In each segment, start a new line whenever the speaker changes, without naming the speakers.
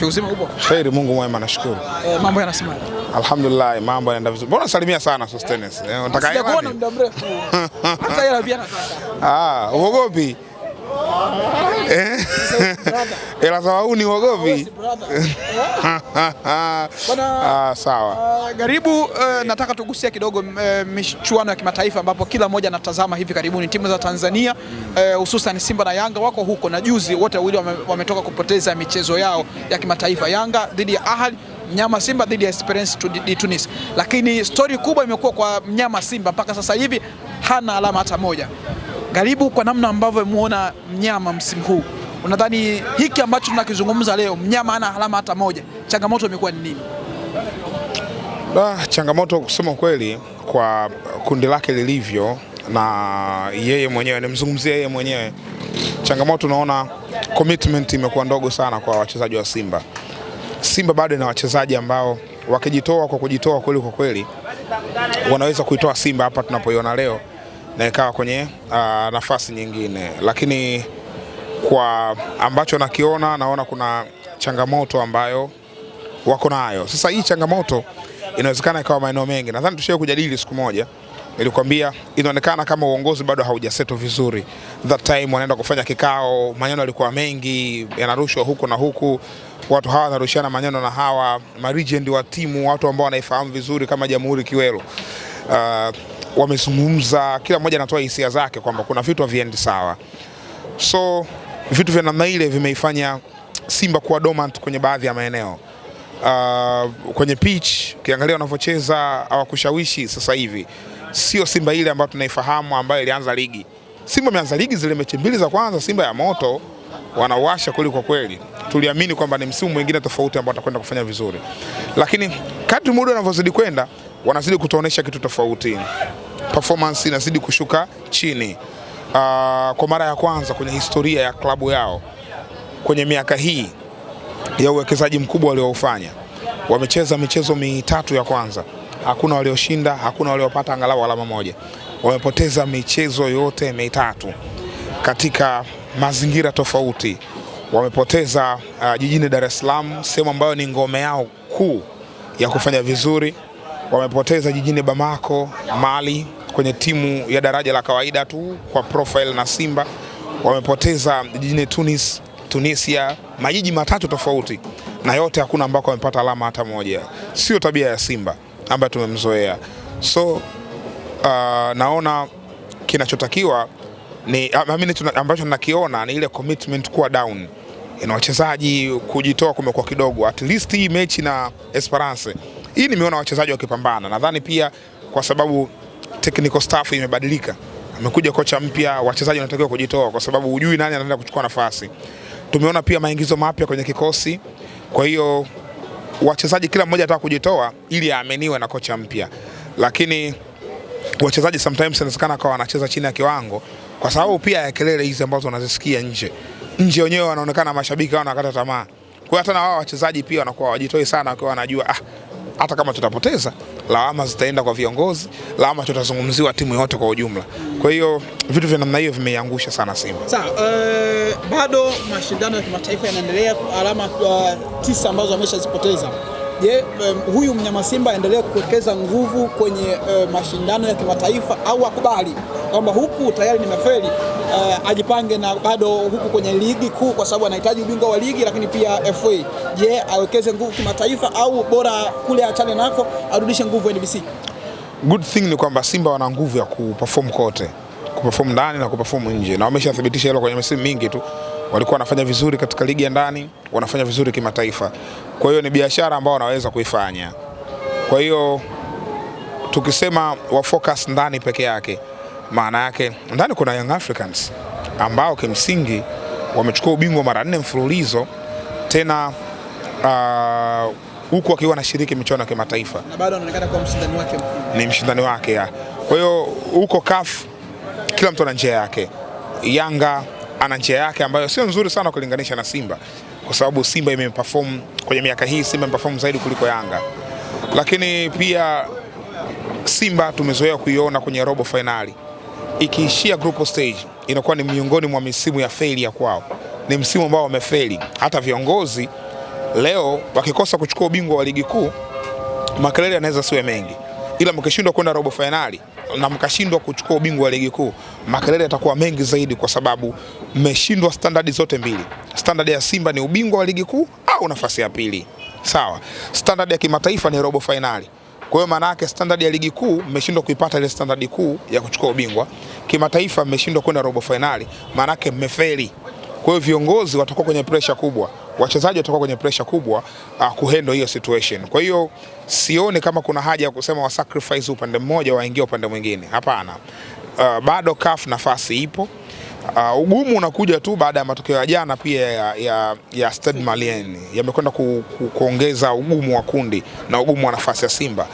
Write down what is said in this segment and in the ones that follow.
Uzima upo?
Khairi, Mungu mwema, nashukuru.
Mambo yanasemaje?
Alhamdulillah, mambo yanaenda vizuri. Mbona salimia sana Sostenes?
Unataka yeye kuona muda mrefu. Hata yeye pia nataka.
Uogopi? Ela sawa ni uogopi? Sawa.
Karibu, nataka tugusia kidogo michuano ya kimataifa ambapo kila mmoja anatazama hivi karibuni. Timu za Tanzania hususan Simba na Yanga wako huko, na juzi wote wawili wametoka kupoteza michezo yao ya kimataifa. Yanga dhidi ya Ahli, mnyama Simba dhidi ya Esperance de Tunis. Lakini story kubwa imekuwa kwa mnyama Simba, mpaka sasa hivi hana alama hata moja. Karibu, kwa namna ambavyo muona mnyama msimu huu, unadhani hiki ambacho tunakizungumza leo, mnyama hana alama hata moja, changamoto imekuwa ni nini?
Changamoto kusema kweli kwa kundi lake lilivyo, na yeye mwenyewe nimzungumzie yeye mwenyewe, changamoto naona commitment imekuwa ndogo sana kwa wachezaji wa Simba. Simba bado ina wachezaji ambao wakijitoa kwa kujitoa kweli kwa kweli wanaweza kuitoa Simba hapa tunapoiona leo na ikawa kwenye nafasi nyingine, lakini kwa ambacho naona kuna changamoto ambayo wako nayo. Sasa hii changamoto inawezekana ikawa maeneo mengi. Nadhani tushaye kujadili siku moja, nilikwambia inaonekana kama uongozi bado haujaseto vizuri. That time wanaenda kufanya kikao, maneno yalikuwa mengi, yanarushwa huko na huku, watu hawa wanarushiana maneno na hawa maregend wa timu, watu ambao wanaifahamu vizuri kama Jamhuri Kiwelo. Wamezungumza, kila mmoja anatoa hisia zake kwamba kuna vitu haviendi sawa. So vitu vya namna ile vimeifanya Simba kuwa dormant kwenye baadhi ya maeneo. Kwenye pitch ukiangalia wanavyocheza hawakushawishi sasa hivi. Sio Simba ile ambayo tunaifahamu ambayo ilianza ligi. Simba imeanza ligi zile mechi mbili za kwanza, Simba ya moto, wanawasha kweli kwa kweli. Tuliamini kwamba ni msimu mwingine tofauti ambao watakwenda kufanya vizuri. Lakini kadri muda unavyozidi kwenda, wanazidi kutuonesha kitu tofauti. Performance inazidi kushuka chini. Kwa mara ya kwanza kwenye historia ya klabu yao, kwenye miaka hii ya uwekezaji mkubwa walioufanya, wamecheza michezo mitatu ya kwanza, hakuna walioshinda, hakuna waliopata angalau alama moja. Wamepoteza michezo yote mitatu katika mazingira tofauti. Wamepoteza jijini Dar es Salaam, sehemu ambayo ni ngome yao kuu ya kufanya vizuri. Wamepoteza jijini Bamako, Mali, kwenye timu ya daraja la kawaida tu kwa profile na Simba. Wamepoteza jijini Tunisia, majiji matatu tofauti, na yote hakuna ambako wamepata alama hata moja. Sio tabia ya Simba ambayo tumemzoea. So naona kinachotakiwa ni ambacho nakiona ni ile commitment kuwa down. Ina wachezaji kujitoa kumekuwa kidogo. At least hii mechi na Esperance, hii nimeona wachezaji wakipambana. Nadhani pia kwa sababu technical staff imebadilika. Amekuja kocha mpya, wachezaji wanatakiwa kujitoa kwa sababu hujui nani anaenda kuchukua nafasi. Tumeona pia maingizo mapya kwenye kikosi. Kwa hiyo wachezaji kila mmoja anataka kujitoa ili aaminiwe na kocha mpya. Lakini wachezaji sometimes inawezekana kwa wanacheza chini ya kiwango kwa sababu pia ya kelele hizi ambazo wanazisikia nje. Nje wenyewe wanaonekana mashabiki wanakata tamaa. Kwa hiyo hata na wao wachezaji pia wanakuwa wajitoi sana wakiwa wanajua hata kama tutapoteza, lawama zitaenda kwa viongozi, lawama tutazungumziwa timu yote kwa ujumla. Kwa hiyo vitu vya namna hiyo vimeiangusha sana Simba.
Sawa, bado mashindano ya kimataifa yanaendelea, alama 9 ambazo ameshazipoteza. Je, huyu mnyama Simba aendelee kuwekeza nguvu kwenye mashindano ya kimataifa au akubali kwamba huku tayari nimefeli, ajipange na bado huku kwenye ligi kuu kwa sababu anahitaji ubingwa wa ligi lakini pia FA? Je, awekeze nguvu kimataifa au bora kule achane nako arudishe nguvu NBC?
Good thing ni kwamba Simba wana nguvu ya kuperform kote, kuperform ndani na kuperform nje, na wameshathibitisha hilo kwenye misimu mingi tu. Walikuwa wanafanya vizuri katika ligi ya ndani, wanafanya vizuri kimataifa. Kwa hiyo ni biashara ambao wanaweza kuifanya. Kwa hiyo tukisema wa focus ndani peke yake, maana yake ndani kuna Young Africans ambao kimsingi wamechukua ubingwa mara 4 mfululizo, tena huku akiwa anashiriki michuano ya kimataifa
na bado anaonekana kuwa mshindani wake mkubwa.
Ni mshindani wake ya. Kwa hiyo huko CAF kila mtu ana njia yake. Yanga ana njia yake ambayo sio nzuri sana kulinganisha na Simba, kwa sababu Simba imeperform kwenye miaka hii, Simba imeperform zaidi kuliko Yanga. Lakini pia Simba tumezoea kuiona kwenye robo finali. Ikiishia group stage inakuwa ni miongoni mwa misimu ya failure kwao. Ni msimu ambao wamefeli. Hata viongozi Leo wakikosa kuchukua ubingwa wa ligi kuu, makelele yanaweza siwe mengi, ila mkishindwa kwenda robo finali na mkashindwa kuchukua ubingwa wa ligi kuu, makelele yatakuwa mengi zaidi, kwa sababu mmeshindwa standardi zote mbili. Standard ya Simba ni ubingwa wa ligi kuu au nafasi ya pili, sawa. Standard ya kimataifa ni robo finali. Kwa hiyo maana yake standard ya ligi kuu mmeshindwa kuipata ile standard kuu ya kuchukua ubingwa, kimataifa mmeshindwa kwenda robo finali, maana yake mmefeli. Kwa hiyo viongozi watakuwa kwenye pressure kubwa, wachezaji watakuwa kwenye pressure kubwa kuhandle hiyo situation. Kwa hiyo sioni kama kuna haja ya kusema wa sacrifice upande mmoja waingie upande mwingine. Hapana. Bado CAF nafasi ipo. Ugumu unakuja tu baada ya matokeo ya jana pia ya Stade Malien yamekwenda kuongeza ugumu wa kundi na ugumu wa nafasi ya Simba.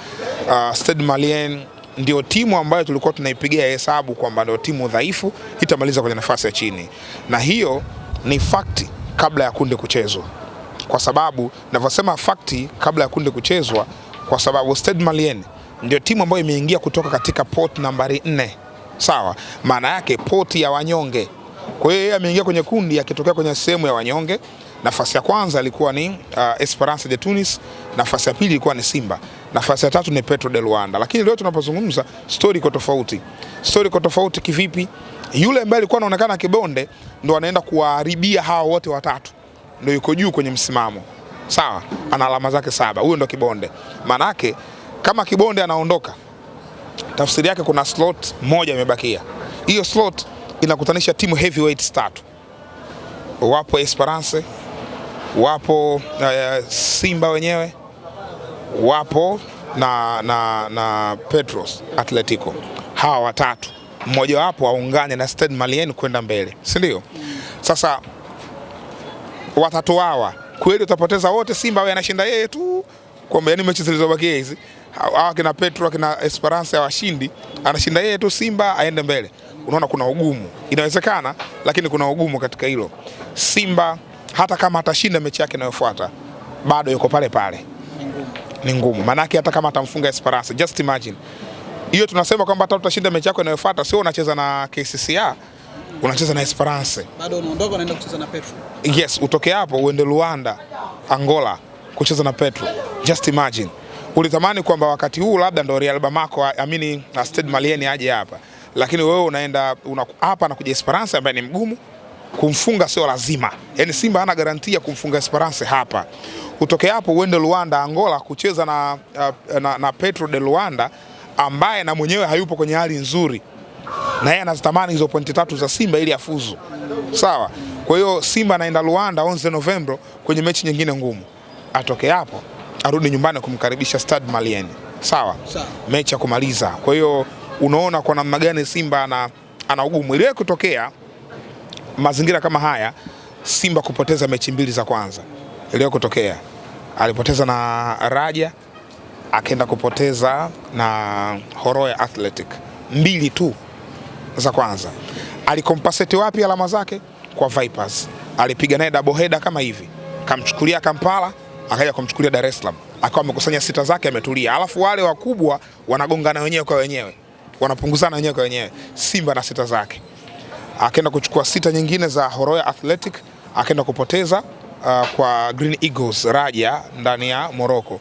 Stade Malien ndio timu ambayo tulikuwa tunaipigia hesabu kwamba ndio timu dhaifu, itamaliza kwenye nafasi ya chini, na hiyo ni fakti kabla ya kundi kuchezwa. Kwa sababu ninavyosema fakti kabla ya kundi kuchezwa, kwa sababu Stade Malien ndio timu ambayo imeingia kutoka katika pot nambari 4, sawa, maana yake poti ya wanyonge. Kwa hiyo yeye ameingia kwenye kundi akitokea kwenye sehemu ya wanyonge. Nafasi ya kwanza ilikuwa ni Esperance de Tunis, nafasi ya pili ilikuwa ni Simba, nafasi ya tatu ni Petro de Luanda. Lakini leo tunapozungumza story iko tofauti. Story iko tofauti kivipi? Yule ambaye alikuwa anaonekana kibonde ndo anaenda kuwaharibia hawa wote watatu, ndio yuko juu kwenye msimamo, sawa, ana alama zake 7. Huyo ndo kibonde. Maana yake kama kibonde anaondoka, tafsiri yake kuna slot moja imebakia. Hiyo slot inakutanisha timu heavyweights 3. Wapo Esperance, wapo Simba wenyewe, wapo na Petros Atletico. Hawa watatu mmoja wapo aungane na Stade Malien kwenda mbele, si ndio? Sasa watatu hawa kweli utapoteza wote? Simba wewe anashinda yeye tu, kwamba yani mechi zilizobakia hizi hawa kina Petro kina Esperance hawashindi, anashinda yeye tu, Simba aende mbele. Unaona kuna ugumu. Inawezekana, lakini kuna ugumu katika hilo. Simba hata kama atashinda mechi yake inayofuata, bado yuko pale pale. Ni ngumu. Maana yake hata kama atamfunga Esperance, just imagine. Hiyo tunasema kwamba hata utashinda mechi yako inayofuata, sio unacheza na KCCA, unacheza na Esperance.
Bado unaondoka unaenda kucheza na Petro.
Yes, utoke hapo uende Luanda, Angola kucheza na Petro. Just imagine. Ulitamani kwamba wakati huu labda ndo Real Bamako na Stade Malien aje hapa. Lakini wewe unaenda hapa na kuja Esperance ambaye ni mgumu. Kumfunga sio lazima. Yaani Simba hana garantia kumfunga Esperance hapa. Utoke hapo uende Luanda, Angola kucheza na Petro de Luanda ambaye na mwenyewe hayupo kwenye hali nzuri. Na yeye anazitamani hizo pointi 3 za Simba ili afuzu. Sawa? Kwa hiyo Simba anaenda Luanda 11 Novemba kwenye mechi nyingine ngumu. Atoke hapo arudi nyumbani kumkaribisha Stade Malien. Sawa? Mechi ya kumaliza. Kwa hiyo unaona kwa namna gani Simba ana ugumu. Ile kutokea mazingira kama haya, Simba kupoteza mechi 2 za kwanza. Ile kutokea alipoteza na Raja, akaenda kupoteza na Horoya Athletic 2 tu za kwanza. Alikompensate wapi alama zake? Kwa Vipers. Alipiga naye double header kama hivi. Kamchukulia Kampala, akaja kumchukulia Dar es Salaam. Akawa amekusanya 6 zake ametulia. Alafu wale wakubwa wanagongana wenyewe kwa wenyewe. Wanapunguzana wenyewe kwa wenyewe. Simba na 6 zake. Akaenda kuchukua 6 nyingine za Horoya Athletic, akaenda kupoteza kwa Green Eagles Raja ndani ya Morocco.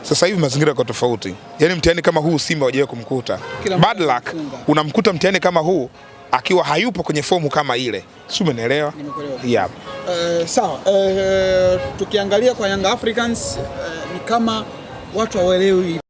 Sasa hivi mazingira yako tofauti. Yaani mtihani kama huu Simba hajawahi kumkuta. Bad luck unamkuta mtihani kama huu akiwa hayupo kwenye fomu kama ile. Si umeelewa?
Nimekuelewa.
Yeah.
Sawa. Tukiangalia kwa Young Africans ni kama watu hawaelewi